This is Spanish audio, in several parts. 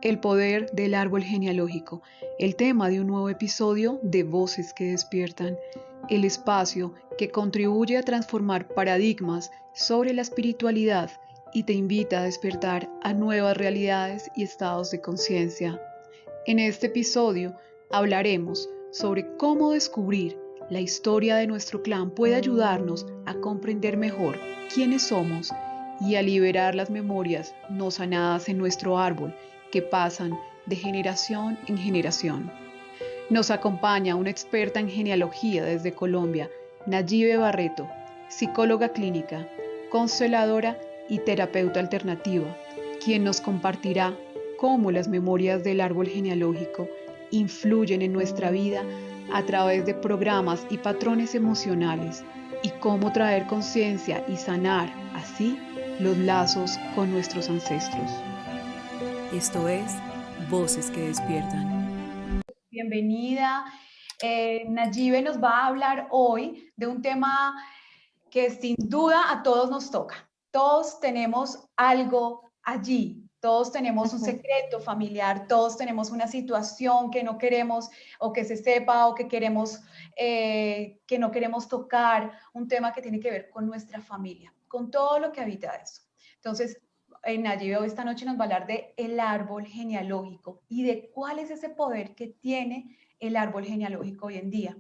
El poder del árbol genealógico, el tema de un nuevo episodio de Voces que despiertan, el espacio que contribuye a transformar paradigmas sobre la espiritualidad y te invita a despertar a nuevas realidades y estados de conciencia. En este episodio hablaremos sobre cómo descubrir la historia de nuestro clan puede ayudarnos a comprender mejor quiénes somos y a liberar las memorias no sanadas en nuestro árbol que pasan de generación en generación. Nos acompaña una experta en genealogía desde Colombia, Nayibe Barreto, psicóloga clínica, consteladora y terapeuta alternativa, quien nos compartirá cómo las memorias del árbol genealógico influyen en nuestra vida a través de programas y patrones emocionales y cómo traer conciencia y sanar así los lazos con nuestros ancestros. Esto es Voces que despiertan. Bienvenida. Nayibe nos va a hablar hoy de un tema que sin duda a todos nos toca. Todos tenemos algo allí, todos tenemos un secreto familiar, todos tenemos una situación que no queremos o que se sepa o que queremos, que no queremos tocar, un tema que tiene que ver con nuestra familia, con todo lo que habita eso. Entonces, Nayibe esta noche nos va a hablar de el árbol genealógico y de cuál es ese poder que tiene el árbol genealógico hoy en día.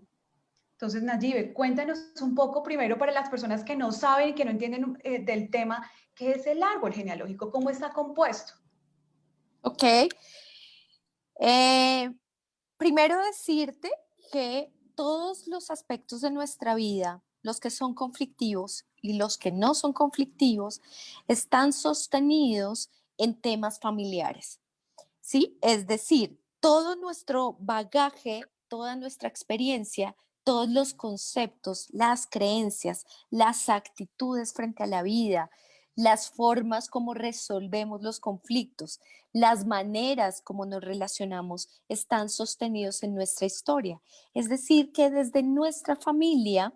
Entonces, Nayibe, cuéntanos un poco primero para las personas que no saben y que no entienden del tema, ¿qué es el árbol genealógico? ¿Cómo está compuesto? Ok. Primero decirte que todos los aspectos de nuestra vida, los que son conflictivos y los que no son conflictivos, están sostenidos en temas familiares, ¿sí? Es decir, todo nuestro bagaje, toda nuestra experiencia, todos los conceptos, las creencias, las actitudes frente a la vida, las formas como resolvemos los conflictos, las maneras como nos relacionamos están sostenidos en nuestra historia. Es decir, que desde nuestra familia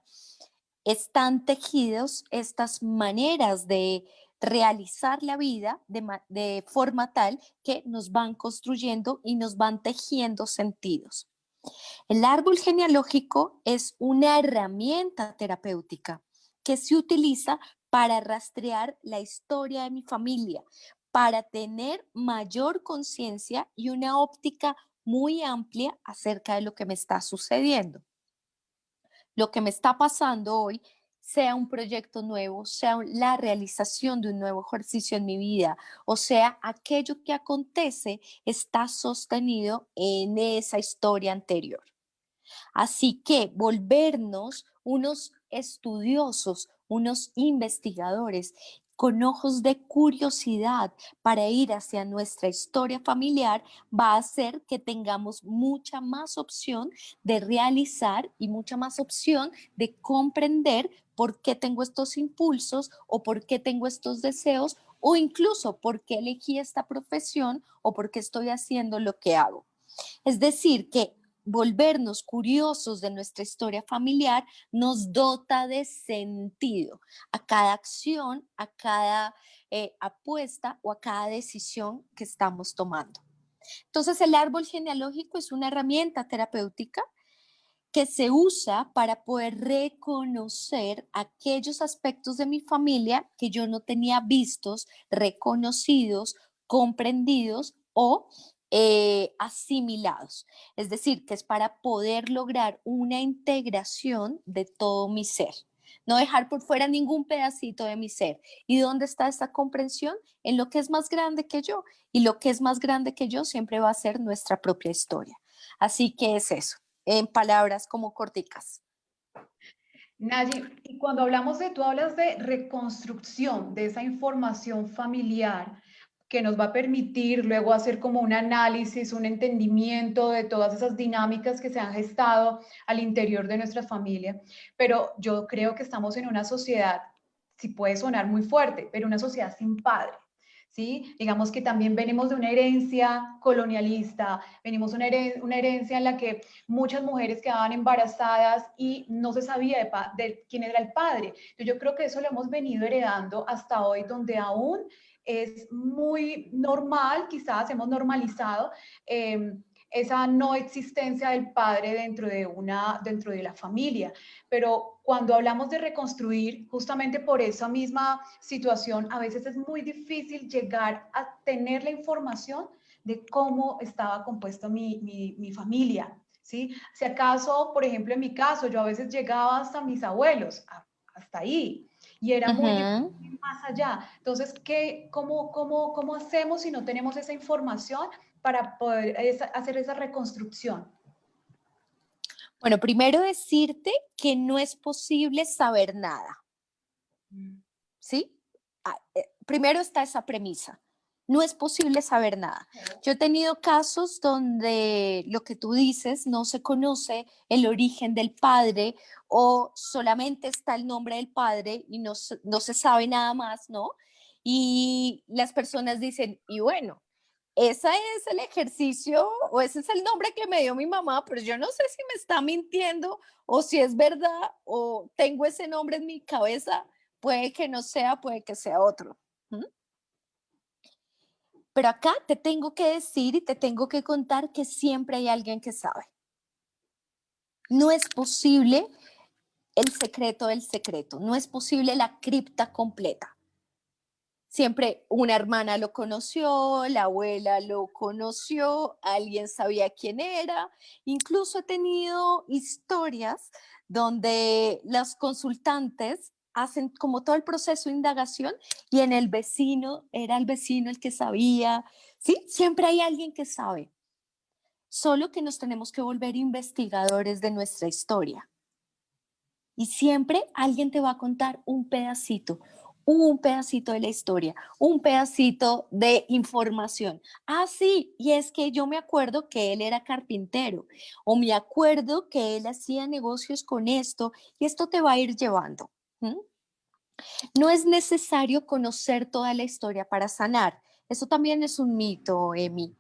están tejidos estas maneras de realizar la vida de forma tal que nos van construyendo y nos van tejiendo sentidos. El árbol genealógico es una herramienta terapéutica que se utiliza para rastrear la historia de mi familia, para tener mayor conciencia y una óptica muy amplia acerca de lo que me está sucediendo. Lo que me está pasando hoy, sea un proyecto nuevo, sea la realización de un nuevo ejercicio en mi vida, o sea, aquello que acontece está sostenido en esa historia anterior. Así que volvernos unos estudiosos, unos investigadores con ojos de curiosidad para ir hacia nuestra historia familiar va a hacer que tengamos mucha más opción de realizar y mucha más opción de comprender por qué tengo estos impulsos o por qué tengo estos deseos o incluso por qué elegí esta profesión o por qué estoy haciendo lo que hago. Es decir, que volvernos curiosos de nuestra historia familiar nos dota de sentido a cada acción, a cada apuesta o a cada decisión que estamos tomando. Entonces, el árbol genealógico es una herramienta terapéutica que se usa para poder reconocer aquellos aspectos de mi familia que yo no tenía vistos, reconocidos, comprendidos o asimilados. Es decir, que es para poder lograr una integración de todo mi ser. No dejar por fuera ningún pedacito de mi ser. ¿Y dónde está esta comprensión? En lo que es más grande que yo. Y lo que es más grande que yo siempre va a ser nuestra propia historia. Así que es eso, en palabras como corticas. Nayi, y cuando hablamos tú hablas de reconstrucción de esa información familiar que nos va a permitir luego hacer como un análisis, un entendimiento de todas esas dinámicas que se han gestado al interior de nuestra familia. Pero yo creo que estamos en una sociedad, si puede sonar muy fuerte, pero una sociedad sin padre. ¿Sí? Digamos que también venimos de una herencia colonialista, venimos de una herencia en la que muchas mujeres quedaban embarazadas y no se sabía de quién era el padre. Entonces, yo creo que eso lo hemos venido heredando hasta hoy, donde aún es muy normal, quizás hemos normalizado esa no existencia del padre dentro de la familia. Pero cuando hablamos de reconstruir, justamente por esa misma situación, a veces es muy difícil llegar a tener la información de cómo estaba compuesto mi familia, ¿sí? Si acaso, por ejemplo, en mi caso, yo a veces llegaba hasta mis abuelos, hasta ahí, y era muy Ujú. difícil más allá. Entonces, ¿cómo hacemos si no tenemos esa información para poder hacer esa reconstrucción? Bueno, primero decirte que no es posible saber nada, ¿sí? Primero está esa premisa. No es posible saber nada. Yo he tenido casos donde lo que tú dices no se conoce el origen del padre o solamente está el nombre del padre y no se sabe nada más, ¿no? Y las personas dicen, y bueno, ese es el ejercicio o ese es el nombre que me dio mi mamá, pero yo no sé si me está mintiendo o si es verdad o tengo ese nombre en mi cabeza, puede que no sea, puede que sea otro. ¿Mm? Pero acá te tengo que decir y te tengo que contar que siempre hay alguien que sabe. No es posible el secreto del secreto, no es posible la cripta completa. Siempre una hermana lo conoció, la abuela lo conoció, alguien sabía quién era. Incluso he tenido historias donde los consultantes hacen como todo el proceso de indagación y en el vecino era el vecino el que sabía. Sí, siempre hay alguien que sabe. Solo que nos tenemos que volver investigadores de nuestra historia. Y siempre alguien te va a contar un pedacito de la historia, un pedacito de información. Ah, sí, y es que yo me acuerdo que él era carpintero o me acuerdo que él hacía negocios con esto y esto te va a ir llevando. ¿Mm? No es necesario conocer toda la historia para sanar. Eso también es un mito, Emi,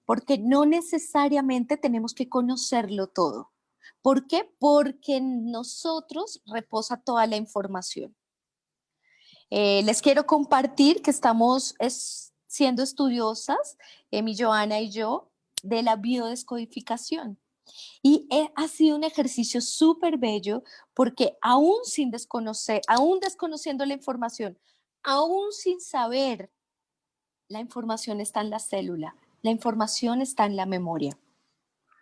porque no necesariamente tenemos que conocerlo todo. ¿Por qué? Porque en nosotros reposa toda la información. Les quiero compartir que estamos siendo estudiosas, Emi, Joana y yo, de la biodescodificación. Y ha sido un ejercicio súper bello porque aún sin desconocer, aún desconociendo la información, aún sin saber, la información está en la célula, la información está en la memoria.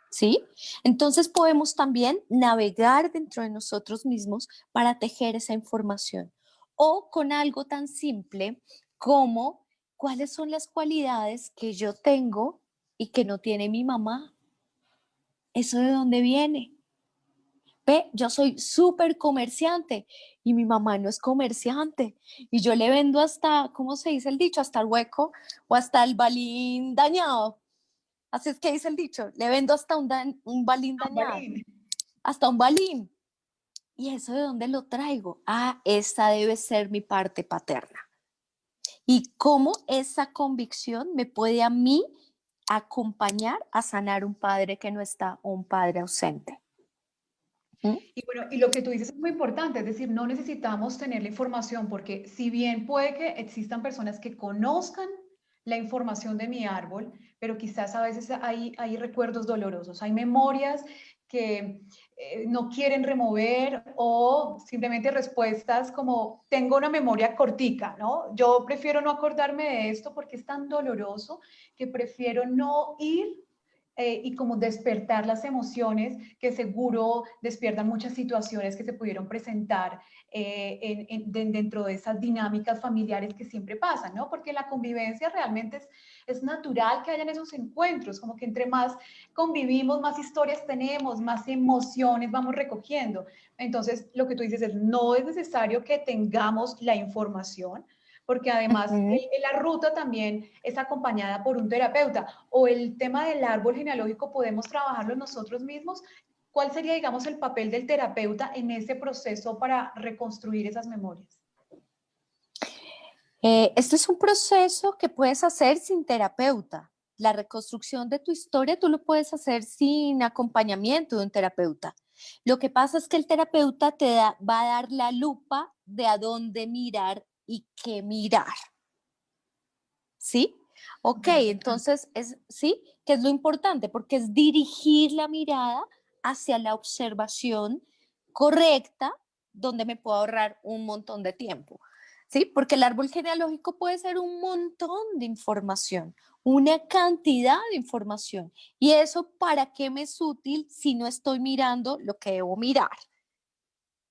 ¿Sí? Entonces podemos también navegar dentro de nosotros mismos para tejer esa información. O con algo tan simple como cuáles son las cualidades que yo tengo y que no tiene mi mamá. ¿Eso de dónde viene? Ve, yo soy súper comerciante y mi mamá no es comerciante. Y yo le vendo hasta, ¿cómo se dice el dicho? Hasta el hueco o hasta el balín dañado. Así es que dice el dicho, le vendo hasta un balín dañado, Balín. hasta un balín. ¿Y eso de dónde lo traigo? Ah, esa debe ser mi parte paterna. Y cómo esa convicción me puede a mí acompañar a sanar un padre que no está o un padre ausente. ¿Mm? Y bueno, y lo que tú dices es muy importante, es decir, no necesitamos tener la información porque si bien puede que existan personas que conozcan la información de mi árbol, pero quizás a veces hay recuerdos dolorosos, hay memorias que no quieren remover o simplemente respuestas como tengo una memoria cortica, ¿no? Yo prefiero no acordarme de esto porque es tan doloroso que prefiero no ir y como despertar las emociones que seguro despiertan muchas situaciones que se pudieron presentar dentro de esas dinámicas familiares que siempre pasan, ¿no? Porque la convivencia realmente es natural que hayan esos encuentros, como que entre más convivimos, más historias tenemos, más emociones vamos recogiendo. Entonces, lo que tú dices es, no es necesario que tengamos la información, porque además Ujú. la ruta también es acompañada por un terapeuta o el tema del árbol genealógico podemos trabajarlo nosotros mismos. ¿Cuál sería, digamos, el papel del terapeuta en ese proceso para reconstruir esas memorias? Este es un proceso que puedes hacer sin terapeuta. La reconstrucción de tu historia tú lo puedes hacer sin acompañamiento de un terapeuta. Lo que pasa es que el terapeuta va a dar la lupa de a dónde mirar y qué mirar. ¿sí? Ok, entonces, ¿sí? ¿Qué es lo importante? Porque es dirigir la mirada hacia la observación correcta, donde me puedo ahorrar un montón de tiempo, ¿sí? Porque el árbol genealógico puede ser un montón de información, una cantidad de información. ¿Y eso para qué me es útil si no estoy mirando lo que debo mirar?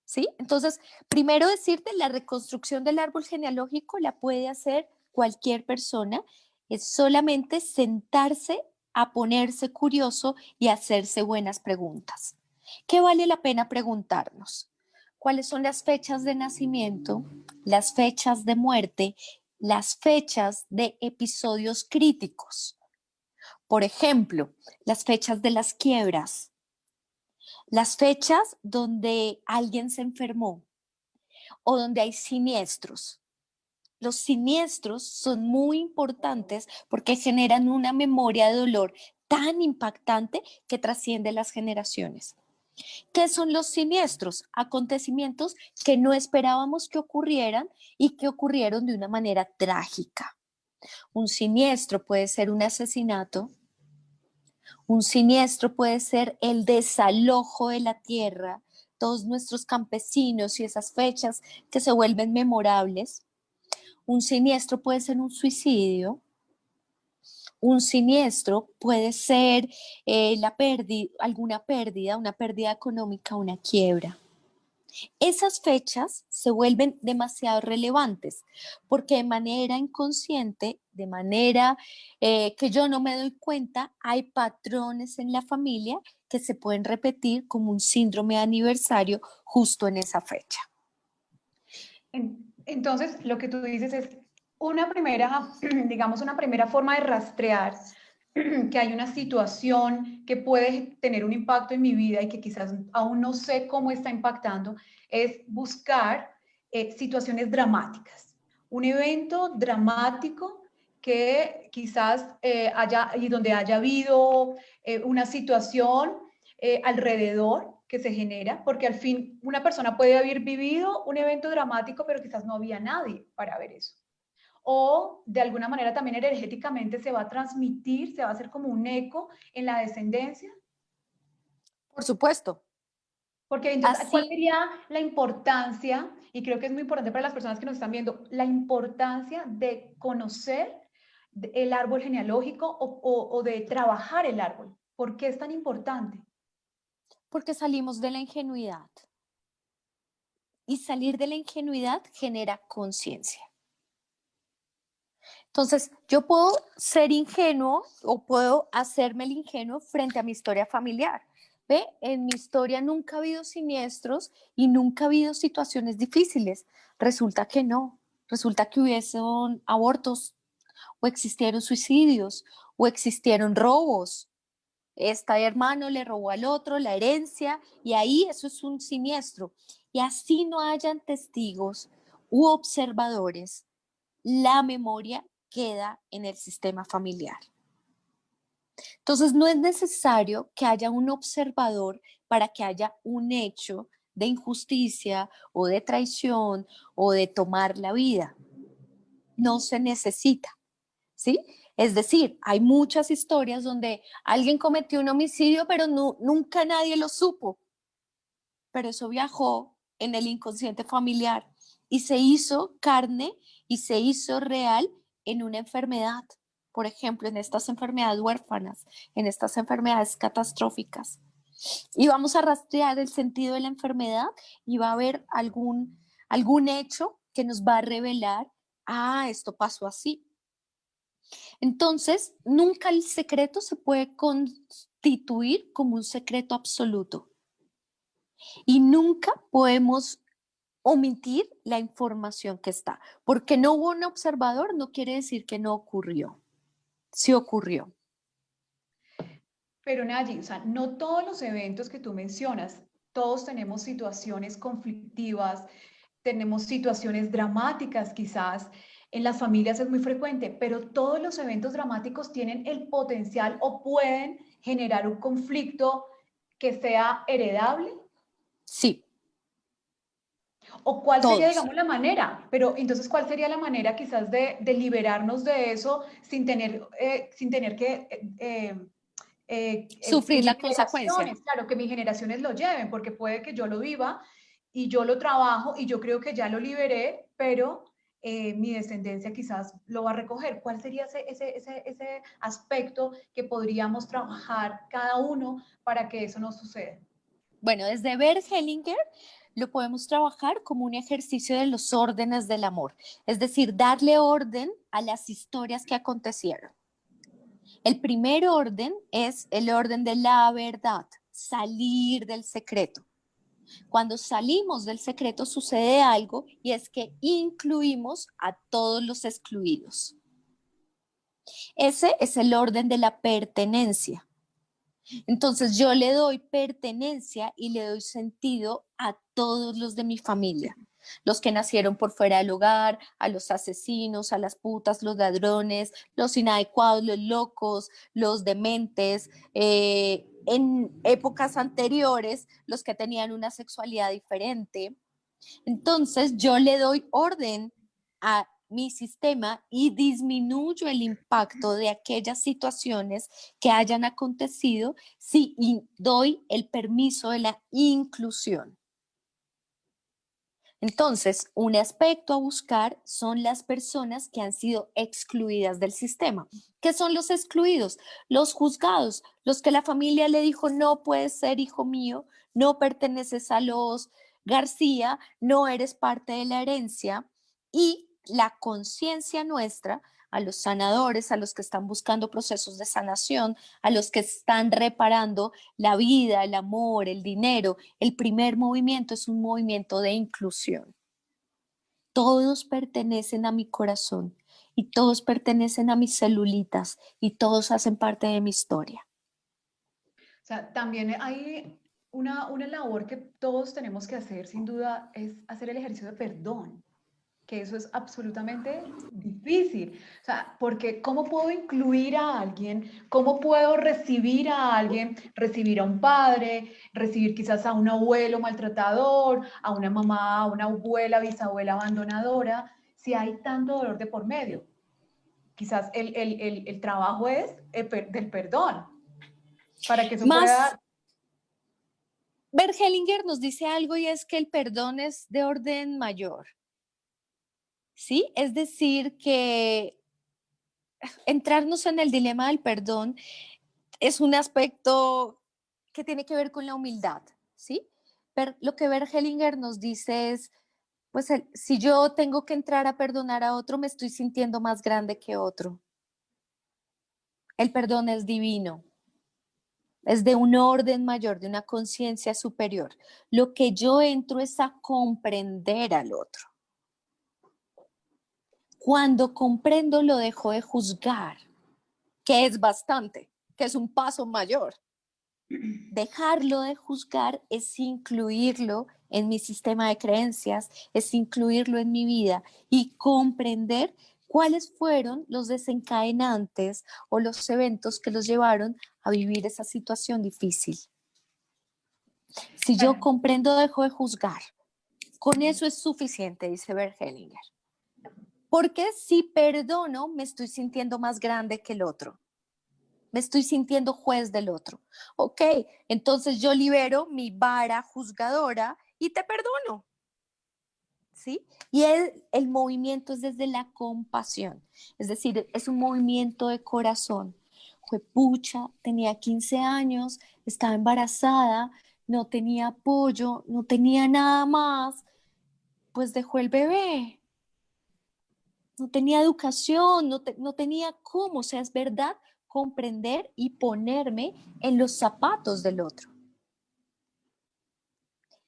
¿Sí? Entonces, primero decirte, la reconstrucción del árbol genealógico la puede hacer cualquier persona, es solamente sentarse a ponerse curioso y hacerse buenas preguntas. ¿Qué vale la pena preguntarnos? ¿Cuáles son las fechas de nacimiento, las fechas de muerte, las fechas de episodios críticos? Por ejemplo, las fechas de las quiebras, las fechas donde alguien se enfermó o donde hay siniestros. Los siniestros son muy importantes porque generan una memoria de dolor tan impactante que trasciende las generaciones. ¿Qué son los siniestros? Acontecimientos que no esperábamos que ocurrieran y que ocurrieron de una manera trágica. Un siniestro puede ser un asesinato, un siniestro puede ser el desalojo de la tierra, todos nuestros campesinos y esas fechas que se vuelven memorables. Un siniestro puede ser un suicidio. Un siniestro puede ser alguna pérdida, una pérdida económica, una quiebra. Esas fechas se vuelven demasiado relevantes porque de manera inconsciente, de manera que yo no me doy cuenta, hay patrones en la familia que se pueden repetir como un síndrome de aniversario justo en esa fecha. Entonces, lo que tú dices es una primera, digamos, una primera forma de rastrear que hay una situación que puede tener un impacto en mi vida y que quizás aún no sé cómo está impactando, es buscar situaciones dramáticas. Un evento dramático que quizás haya, y donde haya habido una situación alrededor que se genera, porque al fin una persona puede haber vivido un evento dramático, pero quizás no había nadie para ver eso. O de alguna manera también energéticamente se va a transmitir, se va a hacer como un eco en la descendencia. Por supuesto. Porque entonces, ¿cuál Así, sería la importancia? Y creo que es muy importante para las personas que nos están viendo, la importancia de conocer el árbol genealógico o de trabajar el árbol. ¿Por qué es tan importante? porque salimos de la ingenuidad. Y salir de la ingenuidad genera conciencia. Entonces, yo puedo ser ingenuo o puedo hacerme el ingenuo frente a mi historia familiar. ¿Ve? En mi historia nunca ha habido siniestros y nunca ha habido situaciones difíciles. Resulta que no. Resulta que hubiesen abortos o existieron suicidios o existieron robos. Este hermano le robó al otro la herencia y ahí eso es un siniestro. Y así no hayan testigos u observadores, la memoria queda en el sistema familiar. Entonces no es necesario que haya un observador para que haya un hecho de injusticia o de traición o de tomar la vida. No se necesita, ¿sí? Es decir, hay muchas historias donde alguien cometió un homicidio, pero nunca nadie lo supo. Pero eso viajó en el inconsciente familiar y se hizo carne y se hizo real en una enfermedad. Por ejemplo, en estas enfermedades huérfanas, en estas enfermedades catastróficas. Y vamos a rastrear el sentido de la enfermedad y va a haber algún hecho que nos va a revelar, esto pasó así. Entonces, nunca el secreto se puede constituir como un secreto absoluto. Y nunca podemos omitir la información que está. Porque no hubo un observador no quiere decir que no ocurrió. Sí ocurrió. Pero Nayi, o sea, no todos los eventos que tú mencionas, todos tenemos situaciones conflictivas, tenemos situaciones dramáticas quizás. En las familias es muy frecuente, pero todos los eventos dramáticos tienen el potencial o pueden generar un conflicto que sea heredable. Sí. ¿O cuál sería, Todos. digamos, la manera? Pero entonces, ¿cuál sería la manera quizás de liberarnos de eso sin tener que que Sufrir mis la consecuencia. generaciones, claro, que mis generaciones lo lleven, porque puede que yo lo viva y yo lo trabajo y yo creo que ya lo liberé, pero mi descendencia quizás lo va a recoger. ¿Cuál sería ese aspecto que podríamos trabajar cada uno para que eso no suceda? Bueno, desde Bert Hellinger lo podemos trabajar como un ejercicio de los órdenes del amor, es decir, darle orden a las historias que acontecieron. El primer orden es el orden de la verdad, salir del secreto. Cuando salimos del secreto sucede algo y es que incluimos a todos los excluidos. Ese es el orden de la pertenencia. Entonces yo le doy pertenencia y le doy sentido a todos los de mi familia. Los que nacieron por fuera del hogar, a los asesinos, a las putas, los ladrones, los inadecuados, los locos, los dementes, en épocas anteriores, los que tenían una sexualidad diferente. Entonces yo le doy orden a mi sistema y disminuyo el impacto de aquellas situaciones que hayan acontecido si doy el permiso de la inclusión. Entonces, un aspecto a buscar son las personas que han sido excluidas del sistema. ¿Qué son los excluidos? Los juzgados, los que la familia le dijo, no puedes ser hijo mío, no perteneces a los García, no eres parte de la herencia, y la conciencia nuestra, a los sanadores, a los que están buscando procesos de sanación, a los que están reparando la vida, el amor, el dinero. El primer movimiento es un movimiento de inclusión. Todos pertenecen a mi corazón y todos pertenecen a mis celulitas y todos hacen parte de mi historia. O sea, también hay una labor que todos tenemos que hacer, sin duda, es hacer el ejercicio de perdón, que eso es absolutamente difícil. O sea, porque ¿cómo puedo incluir a alguien? ¿Cómo puedo recibir a alguien? Recibir a un padre, recibir quizás a un abuelo maltratador, a una mamá, a una abuela, bisabuela abandonadora, si hay tanto dolor de por medio. Quizás el trabajo es del perdón, para que eso Más, pueda... Bert Hellinger nos dice algo y es que el perdón es de orden mayor. ¿Sí? Es decir, que entrarnos en el dilema del perdón es un aspecto que tiene que ver con la humildad, ¿sí? Pero lo que Bert Hellinger nos dice es, pues si yo tengo que entrar a perdonar a otro, me estoy sintiendo más grande que otro. El perdón es divino, es de un orden mayor, de una conciencia superior. Lo que yo entro es a comprender al otro. Cuando comprendo, lo dejo de juzgar, que es bastante, que es un paso mayor. Dejarlo de juzgar es incluirlo en mi sistema de creencias, es incluirlo en mi vida y comprender cuáles fueron los desencadenantes o los eventos que los llevaron a vivir esa situación difícil. Si yo comprendo, dejo de juzgar. Con eso es suficiente, dice Bert Hellinger. Porque si perdono, me estoy sintiendo más grande que el otro. Me estoy sintiendo juez del otro. Ok, entonces yo libero mi vara juzgadora y te perdono. ¿Sí? Y el movimiento es desde la compasión. Es decir, es un movimiento de corazón. Juepucha, tenía 15 años, estaba embarazada, no tenía apoyo, no tenía nada más, pues dejó el bebé. No tenía educación, no tenía cómo, o sea, es verdad, comprender y ponerme en los zapatos del otro.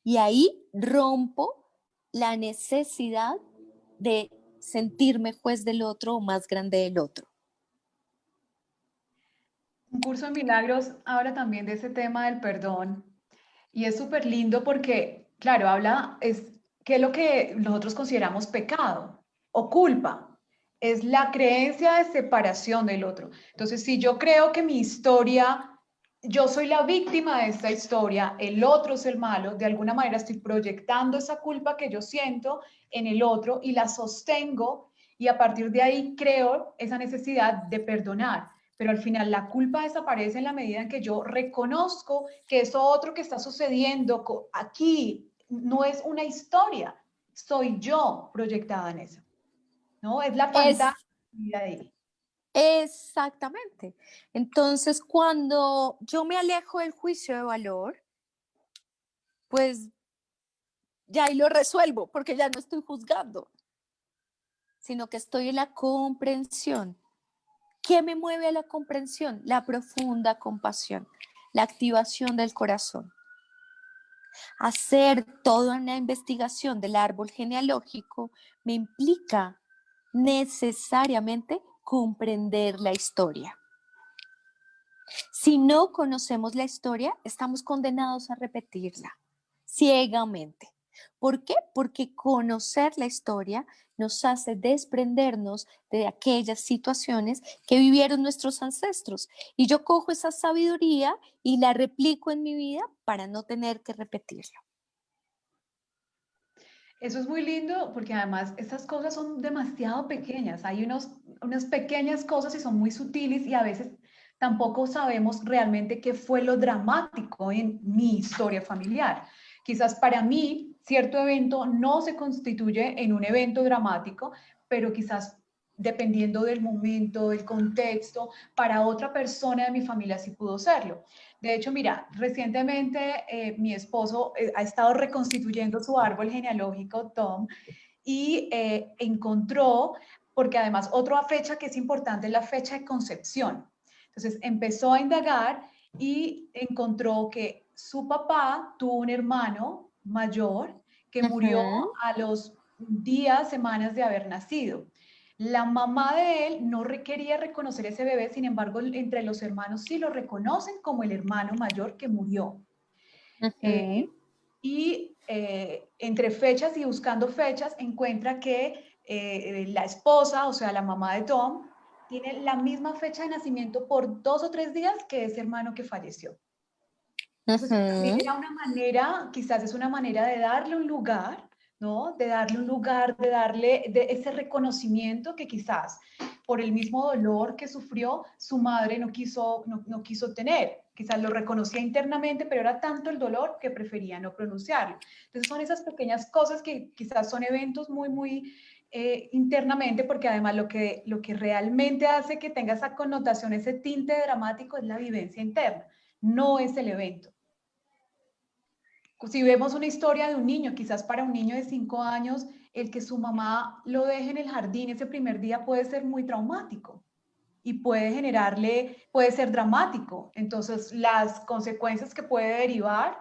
Y ahí rompo la necesidad de sentirme juez del otro o más grande del otro. Un curso de milagros habla también de ese tema del perdón y es súper lindo porque, claro, habla, es que lo que nosotros consideramos pecado o culpa es la creencia de separación del otro. Entonces, si yo creo que mi historia yo soy la víctima de esta historia, el otro es el malo, de alguna manera estoy proyectando esa culpa que yo siento en el otro y la sostengo y a partir de ahí creo esa necesidad de perdonar. Pero al final la culpa desaparece en la medida en que yo reconozco que eso otro que está sucediendo aquí no es una historia, soy yo proyectada en eso, ¿no? Es la fantasía Es de ahí. exactamente. Entonces, cuando yo me alejo del juicio de valor, pues ya ahí lo resuelvo, porque ya no estoy juzgando, sino que estoy en la comprensión. ¿Qué me mueve a la comprensión? La profunda compasión, la activación del corazón. Hacer toda una investigación del árbol genealógico me implica necesariamente comprender la historia. Si no conocemos la historia, estamos condenados a repetirla ciegamente. ¿Por qué? Porque conocer la historia nos hace desprendernos de aquellas situaciones que vivieron nuestros ancestros. Y yo cojo esa sabiduría y la replico en mi vida para no tener que repetirlo. Eso es muy lindo porque además estas cosas son demasiado pequeñas. Hay unas pequeñas cosas y son muy sutiles y a veces tampoco sabemos realmente qué fue lo dramático en mi historia familiar. Quizás para mí cierto evento no se constituye en un evento dramático, pero quizás dependiendo del momento, del contexto, para otra persona de mi familia sí pudo serlo. De hecho, mira, recientemente mi esposo ha estado reconstituyendo su árbol genealógico, Tom, y encontró, porque además otra fecha que es importante es la fecha de concepción. Entonces empezó a indagar y encontró que su papá tuvo un hermano mayor que murió a los días, semanas de haber nacido. La mamá de él no quería reconocer ese bebé, sin embargo, entre los hermanos sí lo reconocen como el hermano mayor que murió. Y entre fechas y buscando fechas, encuentra que la esposa, o sea, la mamá de Tom, tiene la misma fecha de nacimiento por 2 o 3 días que ese hermano que falleció. Entonces, también era una manera, quizás es una manera de darle un lugar, ¿no? De darle un lugar, de darle ese reconocimiento que quizás por el mismo dolor que sufrió, su madre no quiso tener. Quizás lo reconocía internamente, pero era tanto el dolor que prefería no pronunciarlo. Entonces, son esas pequeñas cosas que quizás son eventos muy internamente, porque además lo que realmente hace que tenga esa connotación, ese tinte dramático, es la vivencia interna, no es el evento. Si vemos una historia de un niño, quizás para un niño de 5 años, el que su mamá lo deje en el jardín ese primer día puede ser muy traumático y puede ser dramático. Entonces, las consecuencias que puede derivar,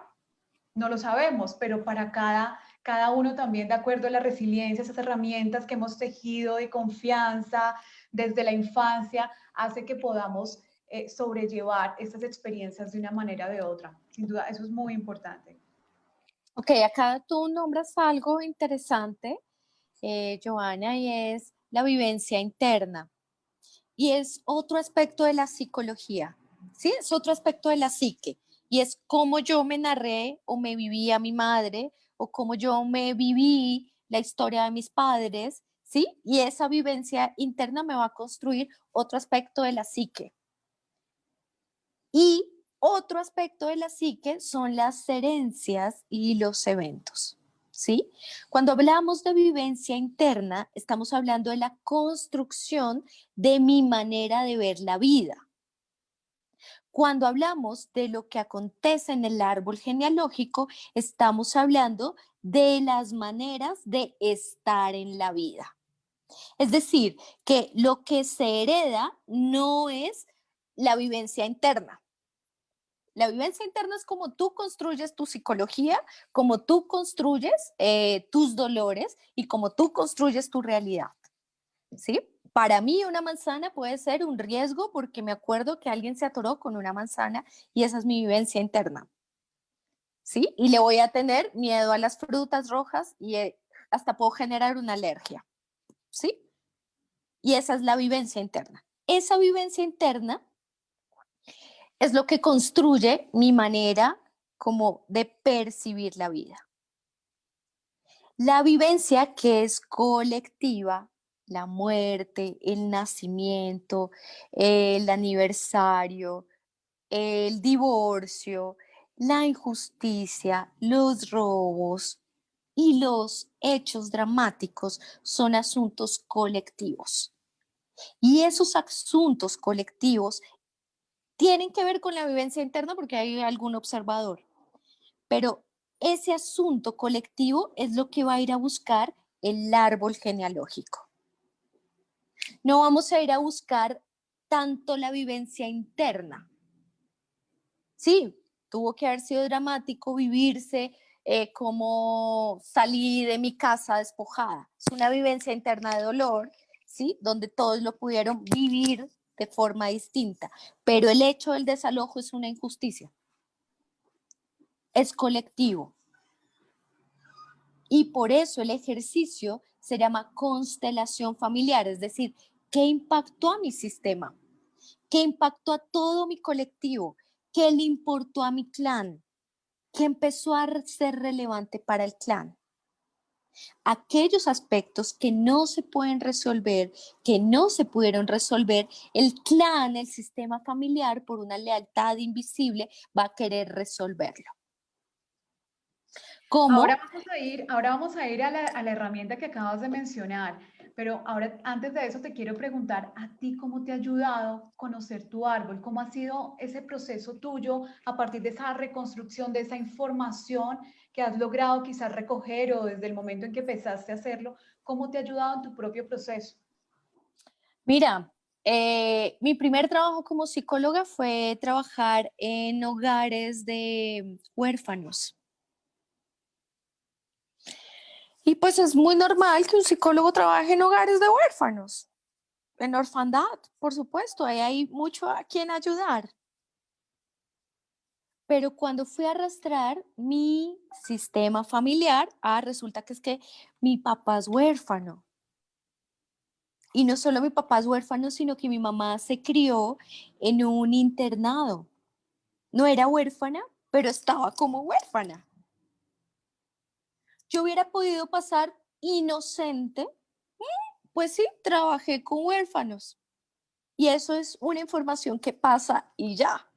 no lo sabemos, pero para cada uno también, de acuerdo a la resiliencia, esas herramientas que hemos tejido de confianza desde la infancia, hace que podamos sobrellevar estas experiencias de una manera o de otra. Sin duda, eso es muy importante. Ok, acá tú nombras algo interesante, Joana, y es la vivencia interna. Y es otro aspecto de la psicología, ¿sí? Es otro aspecto de la psique. Y es cómo yo me narré o me viví a mi madre o cómo yo me viví la historia de mis padres, ¿sí? Y esa vivencia interna me va a construir otro aspecto de la psique. Y otro aspecto de la psique son las herencias y los eventos. ¿Sí? Cuando hablamos de vivencia interna, estamos hablando de la construcción de mi manera de ver la vida. Cuando hablamos de lo que acontece en el árbol genealógico, estamos hablando de las maneras de estar en la vida. Es decir, que lo que se hereda no es la vivencia interna. La vivencia interna es como tú construyes tu psicología, como tú construyes tus dolores y como tú construyes tu realidad. ¿Sí? Para mí una manzana puede ser un riesgo porque me acuerdo que alguien se atoró con una manzana y esa es mi vivencia interna. ¿Sí? Y le voy a tener miedo a las frutas rojas y hasta puedo generar una alergia. ¿Sí? Y esa es la vivencia interna. Esa vivencia interna Es lo que construye mi manera como de percibir la vida. La vivencia que es colectiva, la muerte, el nacimiento, el aniversario, el divorcio, la injusticia, los robos y los hechos dramáticos son asuntos colectivos. Y esos asuntos colectivos tienen que ver con la vivencia interna porque hay algún observador, pero ese asunto colectivo es lo que va a ir a buscar el árbol genealógico. No vamos a ir a buscar tanto la vivencia interna. Sí, tuvo que haber sido dramático vivirse como salí de mi casa despojada. Es una vivencia interna de dolor, ¿sí? Donde todos lo pudieron vivir de forma distinta. Pero el hecho del desalojo es una injusticia. Es colectivo. Y por eso el ejercicio se llama constelación familiar, es decir, ¿qué impactó a mi sistema? ¿Qué impactó a todo mi colectivo? ¿Qué le importó a mi clan? ¿Qué empezó a ser relevante para el clan? Aquellos aspectos que no se pueden resolver, que no se pudieron resolver, el clan, el sistema familiar, por una lealtad invisible, va a querer resolverlo. ¿Cómo? Ahora vamos a ir a la herramienta que acabas de mencionar, pero ahora antes de eso te quiero preguntar a ti cómo te ha ayudado conocer tu árbol, cómo ha sido ese proceso tuyo a partir de esa reconstrucción, de esa información que has logrado quizás recoger o desde el momento en que empezaste a hacerlo, cómo te ha ayudado en tu propio proceso. Mira, mi primer trabajo como psicóloga fue trabajar en hogares de huérfanos. Y pues es muy normal que un psicólogo trabaje en hogares de huérfanos, en orfandad, por supuesto, ahí hay mucho a quien ayudar. Pero cuando fui a arrastrar mi sistema familiar, resulta que es que mi papá es huérfano. Y no solo mi papá es huérfano, sino que mi mamá se crió en un internado. No era huérfana, pero estaba como huérfana. Yo hubiera podido pasar inocente, pues sí, trabajé con huérfanos. Y eso es una información que pasa y ya.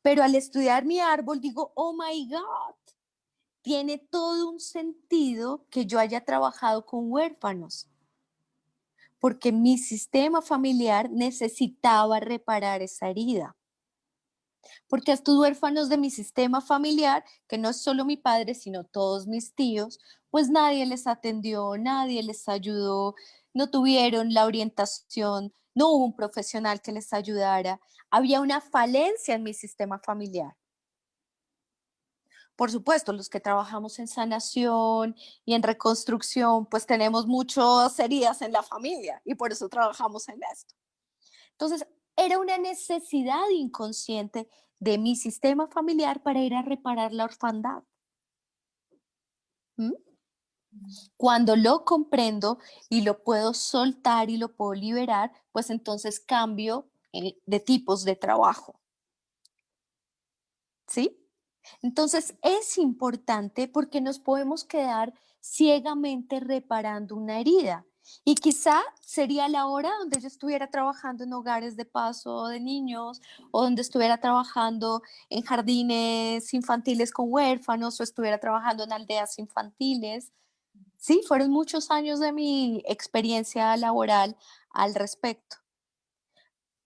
Pero al estudiar mi árbol digo, oh my God, tiene todo un sentido que yo haya trabajado con huérfanos, porque mi sistema familiar necesitaba reparar esa herida. Porque a estos huérfanos de mi sistema familiar, que no es solo mi padre, sino todos mis tíos, pues nadie les atendió, nadie les ayudó, no tuvieron la orientación, no hubo un profesional que les ayudara, había una falencia en mi sistema familiar. Por supuesto, los que trabajamos en sanación y en reconstrucción, pues tenemos muchas heridas en la familia y por eso trabajamos en esto. Entonces, era una necesidad inconsciente de mi sistema familiar para ir a reparar la orfandad. ¿Mm? Cuando lo comprendo y lo puedo soltar y lo puedo liberar, pues entonces cambio de tipos de trabajo. ¿Sí? Entonces es importante porque nos podemos quedar ciegamente reparando una herida. Y quizá sería la hora donde yo estuviera trabajando en hogares de paso de niños o donde estuviera trabajando en jardines infantiles con huérfanos o estuviera trabajando en aldeas infantiles. Sí, fueron muchos años de mi experiencia laboral al respecto,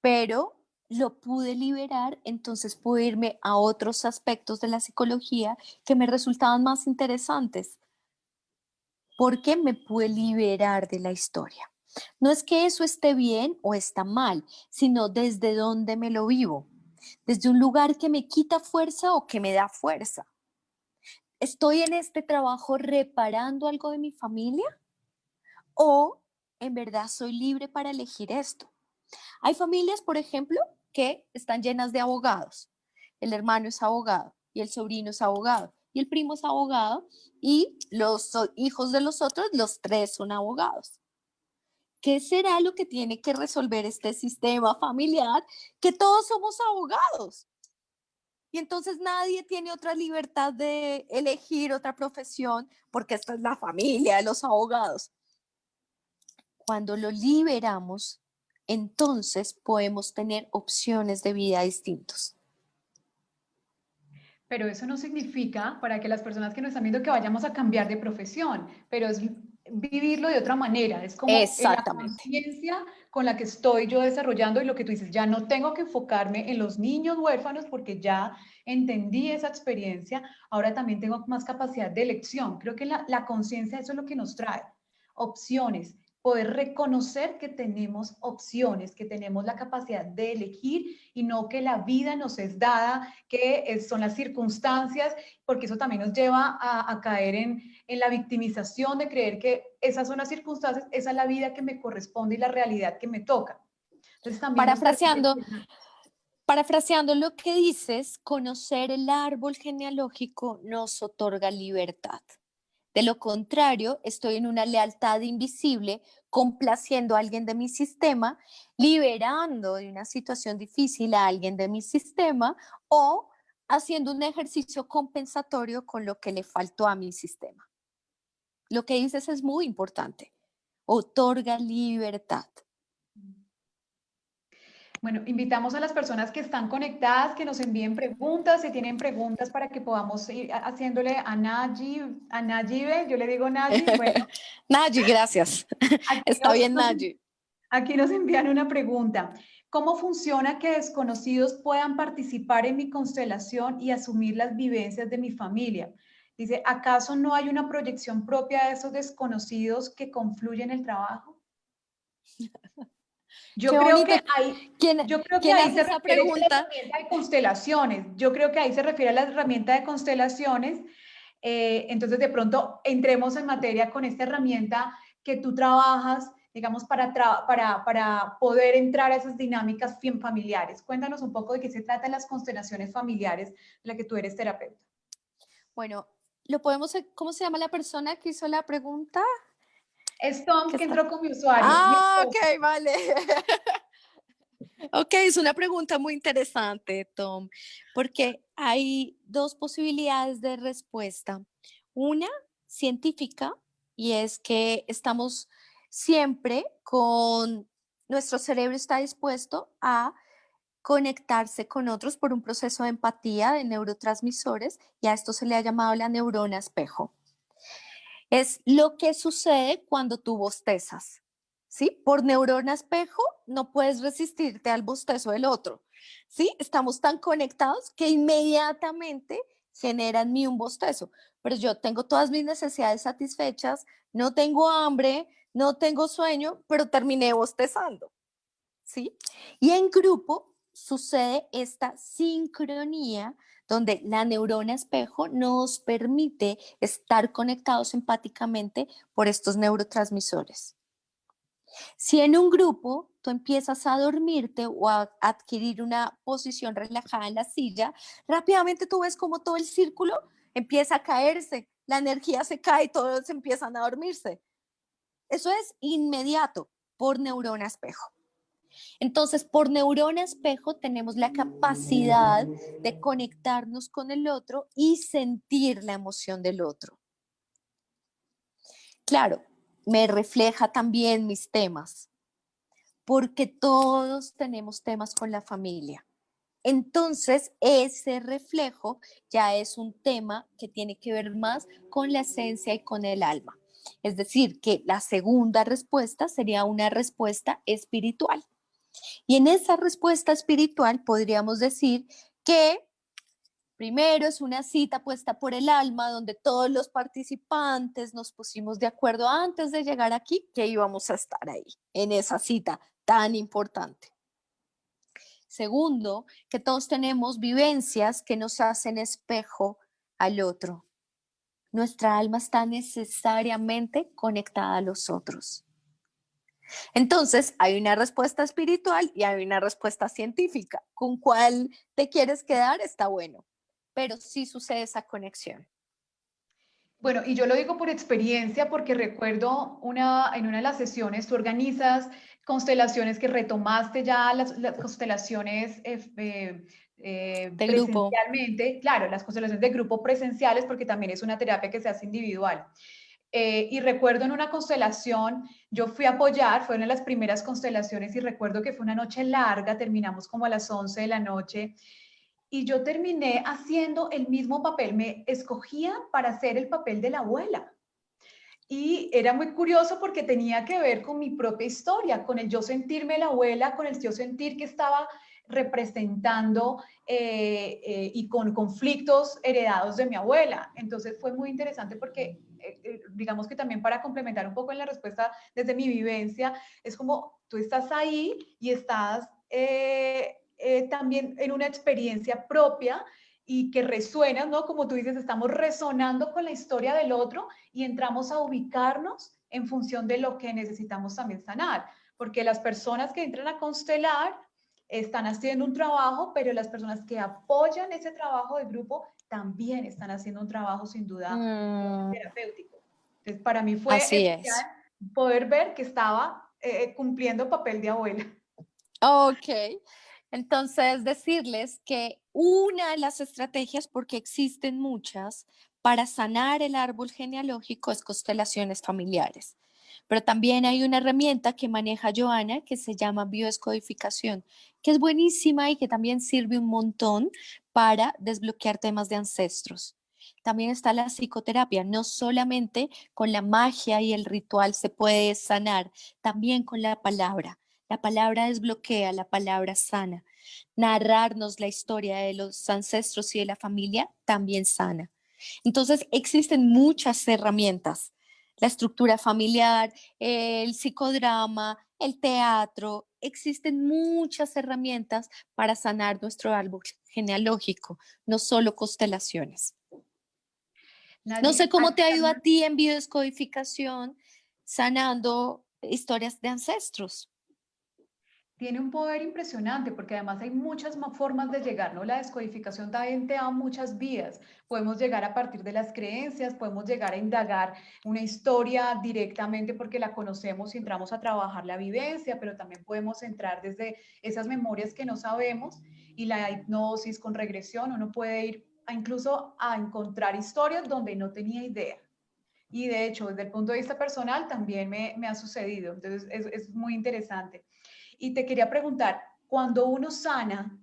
pero lo pude liberar, entonces pude irme a otros aspectos de la psicología que me resultaban más interesantes, porque me pude liberar de la historia. No es que eso esté bien o está mal, sino desde dónde me lo vivo, desde un lugar que me quita fuerza o que me da fuerza. ¿Estoy en este trabajo reparando algo de mi familia o en verdad soy libre para elegir esto? Hay familias, por ejemplo, que están llenas de abogados. El hermano es abogado y el sobrino es abogado y el primo es abogado y los hijos de los otros, los tres son abogados. ¿qué será lo que tiene que resolver este sistema familiar? Que todos somos abogados. Y entonces nadie tiene otra libertad de elegir otra profesión porque esta es la familia de los abogados. Cuando lo liberamos, entonces podemos tener opciones de vida distintos. Pero eso no significa, para que las personas que nos están viendo, que vayamos a cambiar de profesión, pero es vivirlo de otra manera, es como en la Exactamente. conciencia con la que estoy yo desarrollando y lo que tú dices, ya no tengo que enfocarme en los niños huérfanos porque ya entendí esa experiencia, ahora también tengo más capacidad de elección. Creo que la conciencia, eso es lo que nos trae, opciones, poder reconocer que tenemos opciones, que tenemos la capacidad de elegir y no que la vida nos es dada, que son las circunstancias, porque eso también nos lleva a caer en la victimización de creer que esas son las circunstancias, esa es la vida que me corresponde y la realidad que me toca. Entonces también nos Parafraseando, permite... parafraseando lo que dices, conocer el árbol genealógico nos otorga libertad. De lo contrario, estoy en una lealtad invisible, complaciendo a alguien de mi sistema, liberando de una situación difícil a alguien de mi sistema o haciendo un ejercicio compensatorio con lo que le faltó a mi sistema. Lo que dices es muy importante. Otorga libertad. Bueno, invitamos a las personas que están conectadas que nos envíen preguntas, si tienen preguntas para que podamos ir haciéndole a Nayibe, yo le digo Nayi, bueno, Nayi, gracias. aquí Está bien, Nayi. aquí nos envían una pregunta. ¿Cómo funciona que desconocidos puedan participar en mi constelación y asumir las vivencias de mi familia? Dice, ¿acaso no hay una proyección propia de esos desconocidos que confluyen en el trabajo? Yo Qué creo bonito. que ahí, ¿Quién, yo creo que quién ahí hace se esa refiere a la pregunta? herramienta de constelaciones. Yo creo que ahí se refiere a la herramienta de constelaciones. Entonces, de pronto, entremos en materia con esta herramienta que tú trabajas, digamos, para poder entrar a esas dinámicas familiares. Cuéntanos un poco de qué se tratan las constelaciones familiares de la que tú eres terapeuta. Bueno, lo podemos, ¿cómo se llama la persona que hizo la pregunta? Es Tom ¿Qué que está? entró con mi usuario, mi Ah, esposo. ok, vale. Ok, es una pregunta muy interesante, Tom, porque hay dos posibilidades de respuesta. Una científica, y es que estamos siempre con, nuestro cerebro está dispuesto a conectarse con otros por un proceso de empatía de neurotransmisores, y a esto se le ha llamado la neurona espejo. Es lo que sucede cuando tú bostezas, ¿sí? Por neurona espejo no puedes resistirte al bostezo del otro, ¿sí? Estamos tan conectados que inmediatamente genera en mí un bostezo, pero yo tengo todas mis necesidades satisfechas, no tengo hambre, no tengo sueño, pero terminé bostezando, ¿sí? Y en grupo sucede esta sincronía donde la neurona espejo nos permite estar conectados empáticamente por estos neurotransmisores. Si en un grupo tú empiezas a dormirte o a adquirir una posición relajada en la silla, rápidamente tú ves como todo el círculo empieza a caerse, la energía se cae y todos empiezan a dormirse. Eso es inmediato por neurona espejo. Entonces, por neurona espejo tenemos la capacidad de conectarnos con el otro y sentir la emoción del otro. Claro, me refleja también mis temas, porque todos tenemos temas con la familia. Entonces, ese reflejo ya es un tema que tiene que ver más con la esencia y con el alma. Es decir, que la segunda respuesta sería una respuesta espiritual. Y en esa respuesta espiritual podríamos decir que primero es una cita puesta por el alma donde todos los participantes nos pusimos de acuerdo antes de llegar aquí que íbamos a estar ahí, en esa cita tan importante. Segundo, que todos tenemos vivencias que nos hacen espejo al otro. Nuestra alma está necesariamente conectada a los otros. Entonces, hay una respuesta espiritual y hay una respuesta científica. ¿Con cuál te quieres quedar? Está bueno, pero sí sucede esa conexión. Bueno, y yo lo digo por experiencia porque recuerdo en una de las sesiones tú organizas constelaciones que retomaste ya las constelaciones De grupo. presencialmente, claro, las constelaciones de grupo presenciales porque también es una terapia que se hace individual. Y recuerdo en una constelación, yo fui a apoyar, fue una de las primeras constelaciones y recuerdo que fue una noche larga, terminamos como a las 11 de la noche y yo terminé haciendo el mismo papel, me escogía para hacer el papel de la abuela. Y era muy curioso porque tenía que ver con mi propia historia, con el yo sentirme la abuela, con el yo sentir que estaba representando y con conflictos heredados de mi abuela. Entonces fue muy interesante porque, digamos que también para complementar un poco en la respuesta desde mi vivencia, es como tú estás ahí y estás también en una experiencia propia y que resuena, ¿no? Como tú dices, estamos resonando con la historia del otro y entramos a ubicarnos en función de lo que necesitamos también sanar, porque las personas que entran a constelar están haciendo un trabajo, pero las personas que apoyan ese trabajo de grupo también están haciendo un trabajo sin duda Mm, terapéutico. Entonces, para mí fue así especial es. poder ver que estaba cumpliendo papel de abuela. Ok. Entonces, decirles que una de las estrategias, porque existen muchas, para sanar el árbol genealógico es constelaciones familiares. Pero también hay una herramienta que maneja Joana que se llama biodescodificación, que es buenísima y que también sirve un montón para desbloquear temas de ancestros. También está la psicoterapia, no solamente con la magia y el ritual se puede sanar, también con la palabra. La palabra desbloquea, la palabra sana. Narrarnos la historia de los ancestros y de la familia también sana. Entonces, existen muchas herramientas. La estructura familiar, el psicodrama, el teatro, existen muchas herramientas para sanar nuestro árbol genealógico, no solo constelaciones. No sé Nadie, cómo te ha ido a ti en biodescodificación, sanando historias de ancestros. tiene un poder impresionante porque además hay muchas formas de llegar, ¿no? La descodificación también te da muchas vías. Podemos llegar a partir de las creencias, podemos llegar a indagar una historia directamente porque la conocemos y entramos a trabajar la vivencia, pero también podemos entrar desde esas memorias que no sabemos y la hipnosis con regresión, uno puede ir incluso a encontrar historias donde no tenía idea. Y de hecho, desde el punto de vista personal también me ha sucedido. Entonces, es muy interesante. Y te quería preguntar, cuando uno sana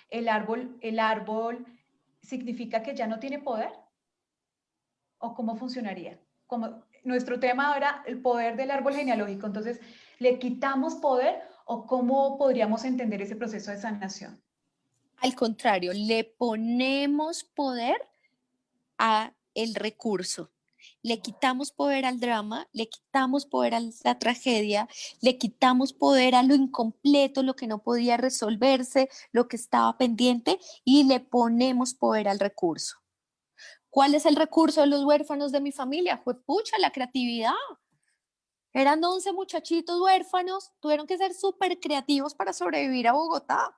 el árbol significa que ya no tiene poder o cómo funcionaría? Como nuestro tema ahora, el poder del árbol genealógico. Entonces, ¿le quitamos poder o cómo podríamos entender ese proceso de sanación? Al contrario, le ponemos poder a el recurso. Le quitamos poder al drama, le quitamos poder a la tragedia, le quitamos poder a lo incompleto, lo que no podía resolverse, lo que estaba pendiente y le ponemos poder al recurso. ¿Cuál es el recurso de los huérfanos de mi familia? Fue pucha, la creatividad. Eran 11 muchachitos huérfanos, tuvieron que ser súper creativos para sobrevivir a Bogotá.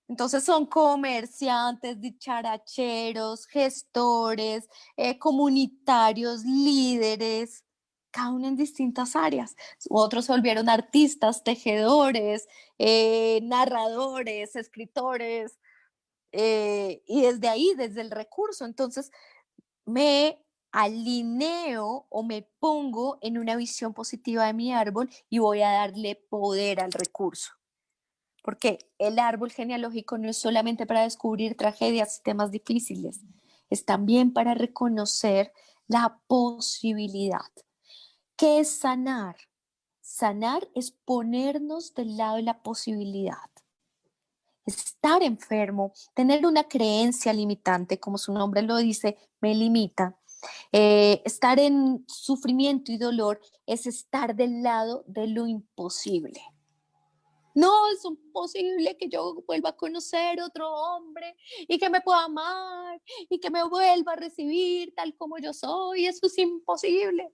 Entonces son comerciantes, dicharacheros, gestores, comunitarios, líderes, cada uno en distintas áreas. Otros se volvieron artistas, tejedores, narradores, escritores, y desde ahí, desde el recurso, entonces me alineo o me pongo en una visión positiva de mi árbol y voy a darle poder al recurso. Porque el árbol genealógico no es solamente para descubrir tragedias y temas difíciles, es también para reconocer la posibilidad. ¿Qué es sanar? Sanar es ponernos del lado de la posibilidad. Estar enfermo, tener una creencia limitante, como su nombre lo dice, me limita. Estar en sufrimiento y dolor es estar del lado de lo imposible. No, es imposible que yo vuelva a conocer otro hombre y que me pueda amar y que me vuelva a recibir tal como yo soy. Eso es imposible.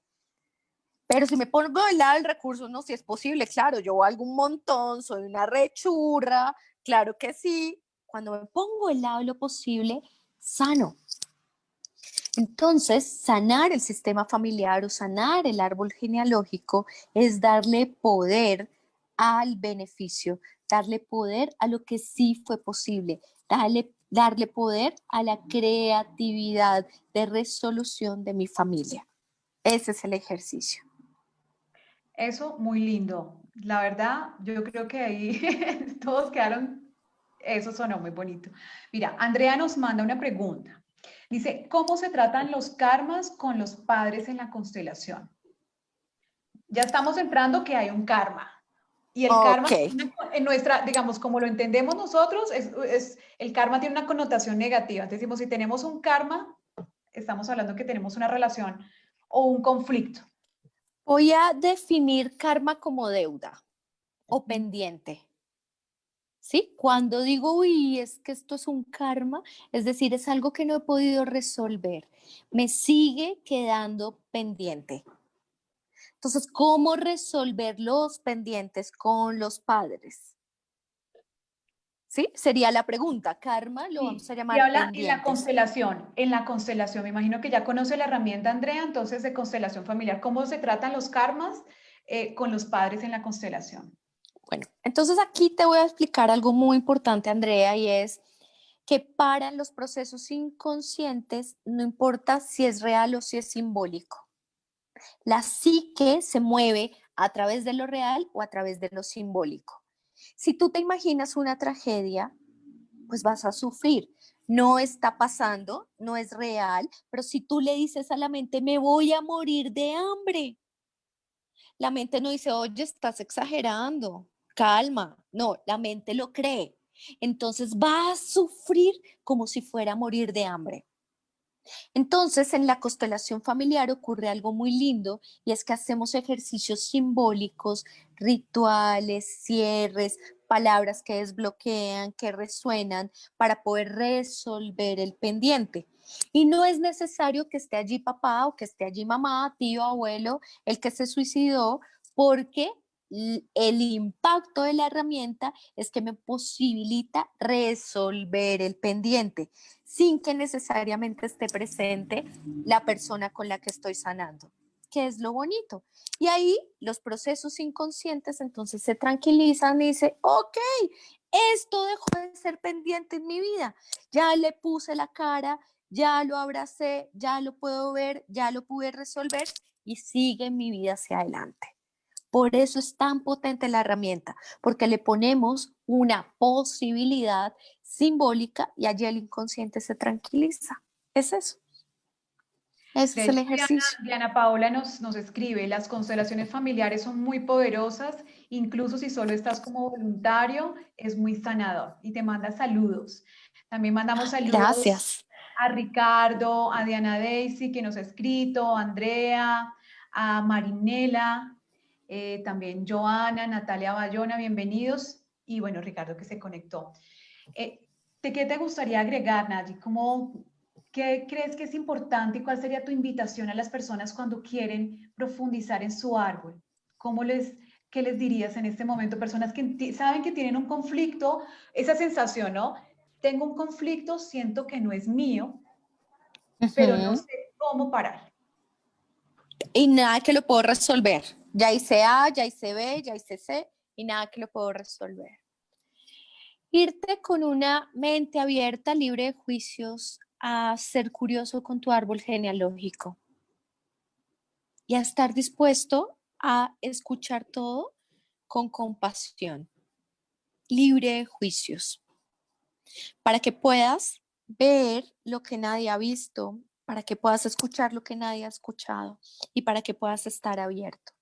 Pero si me pongo del lado del recurso, no, si es posible, claro, yo valgo un montón, soy una rechurra, claro que sí. Cuando me pongo del lado de lo posible, sano. Entonces, sanar el sistema familiar o sanar el árbol genealógico es darle poder al beneficio, darle poder a lo que sí fue posible, darle poder a la creatividad de resolución de mi familia. Ese es el ejercicio. Eso muy lindo. La verdad, yo creo que ahí todos quedaron, eso sonó muy bonito. Mira, Andrea nos manda una pregunta. Dice, ¿cómo se tratan los karmas con los padres en la constelación? Ya estamos entrando que hay un karma. Y el karma, Ok. en nuestra, digamos, como lo entendemos nosotros, el karma tiene una connotación negativa. Entonces decimos, si tenemos un karma, estamos hablando que tenemos una relación o un conflicto. Voy a definir karma como deuda o pendiente. ¿Sí? Cuando digo, uy, es que esto es un karma, es decir, es algo que no he podido resolver, me sigue quedando pendiente. Entonces, ¿cómo resolver los pendientes con los padres? ¿Sí? Sería la pregunta. Karma lo vamos Sí, a y llamar habla pendientes. en la constelación, me imagino que ya conoce la herramienta Andrea, entonces de constelación familiar, ¿cómo se tratan los karmas con los padres en la constelación? Bueno, entonces aquí te voy a explicar algo muy importante, Andrea, y es que para los procesos inconscientes no importa si es real o si es simbólico. La psique se mueve a través de lo real o a través de lo simbólico. Si tú te imaginas una tragedia, pues vas a sufrir. No está pasando, no es real, pero si tú le dices a la mente, me voy a morir de hambre, la mente no dice, oye, estás exagerando, calma. No, la mente lo cree. Entonces va a sufrir como si fuera a morir de hambre. Entonces, en la constelación familiar ocurre algo muy lindo y es que hacemos ejercicios simbólicos, rituales, cierres, palabras que desbloquean, que resuenan para poder resolver el pendiente. Y no es necesario que esté allí papá o que esté allí mamá, tío, abuelo, el que se suicidó, porque el impacto de la herramienta es que me posibilita resolver el pendiente sin que necesariamente esté presente la persona con la que estoy sanando, que es lo bonito. Y ahí los procesos inconscientes entonces se tranquilizan y dicen, ok, esto dejó de ser pendiente en mi vida, ya le puse la cara, ya lo abracé, ya lo puedo ver, ya lo pude resolver y sigue mi vida hacia adelante. Por eso es tan potente la herramienta, porque le ponemos una posibilidad simbólica y allí el inconsciente se tranquiliza. Es eso. Ese De es el hecho, ejercicio. Diana Paola nos escribe, las constelaciones familiares son muy poderosas, incluso si solo estás como voluntario, es muy sanador y te manda saludos. También mandamos saludos Gracias. a Ricardo, a Diana Daisy que nos ha escrito, a Andrea, a Marinela, también Joana, Natalia Bayona, bienvenidos. Y bueno, Ricardo que se conectó. Eh, ¿Qué te gustaría agregar, Nayi? ¿Qué crees que es importante y cuál sería tu invitación a las personas cuando quieren profundizar en su árbol? ¿Qué les dirías en este momento? Personas que saben que tienen un conflicto, esa sensación, ¿no? Tengo un conflicto, siento que no es mío, pero no Ujú. sé cómo parar. Y nada que lo puedo resolver. Ya hice A, ya hice B, ya hice C y nada que lo puedo resolver. Irte con una mente abierta, libre de juicios, a ser curioso con tu árbol genealógico y a estar dispuesto a escuchar todo con compasión, libre de juicios, para que puedas ver lo que nadie ha visto, para que puedas escuchar lo que nadie ha escuchado y para que puedas estar abierto.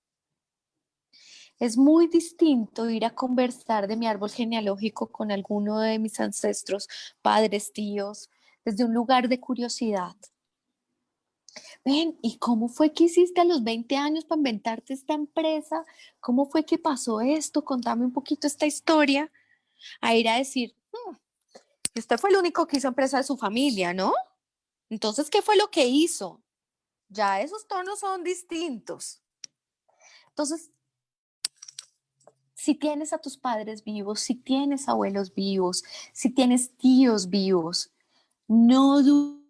Es muy distinto ir a conversar de mi árbol genealógico con alguno de mis ancestros, padres, tíos, desde un lugar de curiosidad. Ven, ¿y cómo fue que hiciste a los 20 años para inventarte esta empresa? ¿Cómo fue que pasó esto? Contame un poquito esta historia. A ir a decir, usted fue el único que hizo empresa de su familia, ¿no? Entonces, ¿qué fue lo que hizo? Ya esos tonos son distintos. Entonces, si tienes a tus padres vivos, si tienes abuelos vivos, si tienes tíos vivos, no dudes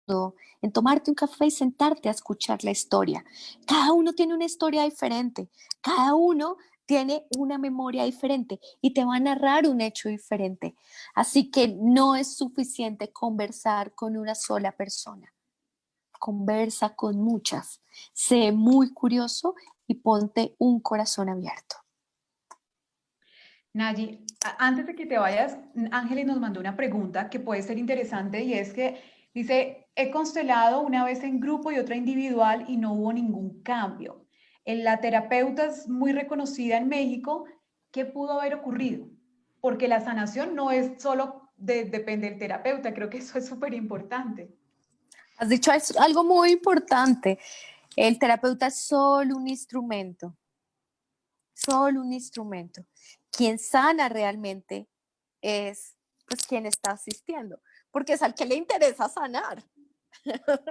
en tomarte un café y sentarte a escuchar la historia. Cada uno tiene una historia diferente, cada uno tiene una memoria diferente y te va a narrar un hecho diferente. Así que no es suficiente conversar con una sola persona. Conversa con muchas. Sé muy curioso y ponte un corazón abierto. Nayi, antes de que te vayas, Ángeles nos mandó una pregunta que puede ser interesante y es que dice, he constelado una vez en grupo y otra individual y no hubo ningún cambio. La terapeuta es muy reconocida en México. ¿Qué pudo haber ocurrido? Porque la sanación no es solo depende del terapeuta, creo que eso es súper importante. Has dicho algo muy importante. El terapeuta es solo un instrumento. Quien sana realmente es pues quien está asistiendo, porque es al que le interesa sanar,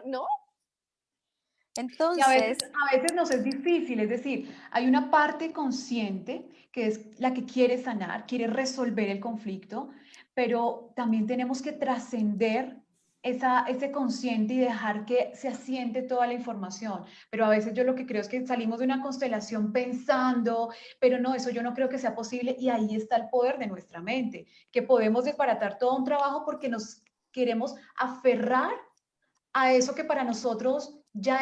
¿no? Y Entonces, a veces nos es difícil, es decir, hay una parte consciente que es la que quiere sanar, quiere resolver el conflicto, pero también tenemos que trascender ese consciente y dejar que se asiente toda la información. Pero a veces yo lo que creo es que salimos de una constelación pensando, pero no, eso yo no creo que sea posible y ahí está el poder de nuestra mente, que podemos desbaratar todo un trabajo porque nos queremos aferrar a eso que para nosotros ya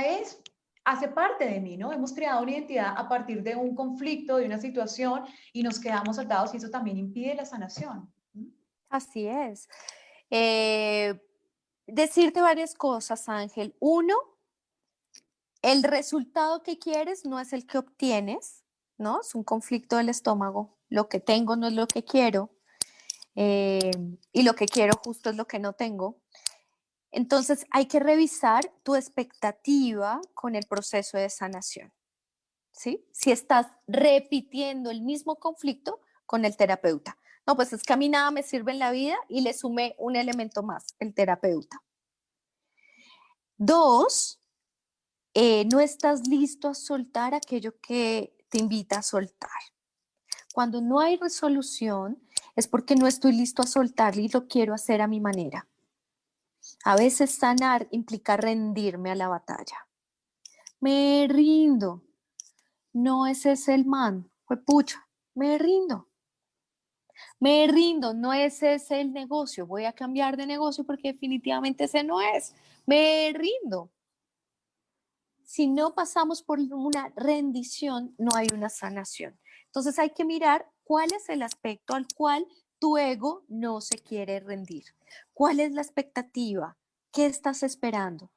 hace parte de mí, ¿no? Hemos creado una identidad a partir de un conflicto, de una situación y nos quedamos atados y eso también impide la sanación. así es. Eh, Decirte varias cosas, Ángel. Uno, el resultado que quieres no es el que obtienes, ¿no? Es un conflicto del estómago. Lo que tengo no es lo que quiero, eh, y lo que quiero justo es lo que no tengo. Entonces hay que revisar tu expectativa con el proceso de sanación, ¿sí? Si estás repitiendo el mismo conflicto con el terapeuta. No, pues es que a mí nada me sirve en la vida y le sumé un elemento más, el terapeuta. Dos, no estás listo a soltar aquello que te invita a soltar. Cuando no hay resolución es porque no estoy listo a soltar y lo quiero hacer a mi manera. A veces sanar implica rendirme a la batalla. Me rindo. No es ese el man. Pucha, me rindo. Me rindo, no es ese el negocio. Voy a cambiar de negocio porque definitivamente ese no es. Me rindo. Si no pasamos por una rendición, no hay una sanación. Entonces hay que mirar cuál es el aspecto al cual tu ego no se quiere rendir. ¿Cuál es la expectativa? ¿Qué estás esperando?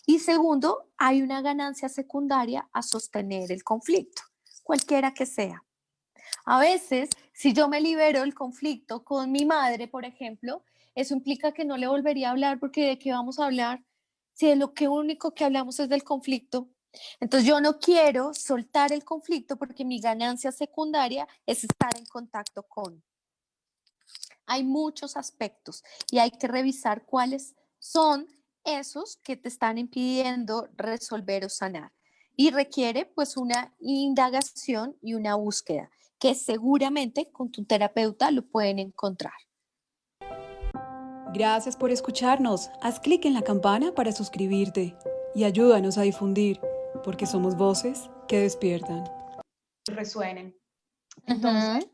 Y segundo, hay una ganancia secundaria a sostener el conflicto, cualquiera que sea. A veces, si yo me libero del conflicto con mi madre, por ejemplo, eso implica que no le volvería a hablar porque ¿de qué vamos a hablar? Si de lo que único que hablamos es del conflicto. Entonces yo no quiero soltar el conflicto porque mi ganancia secundaria es estar en contacto con. Hay muchos aspectos y hay que revisar cuáles son esos que te están impidiendo resolver o sanar. Y requiere pues una indagación y una búsqueda que seguramente con tu terapeuta lo pueden encontrar. Gracias por escucharnos. Haz clic en la campana para suscribirte y ayúdanos a difundir, porque somos voces que despiertan. Resuenen. Entonces,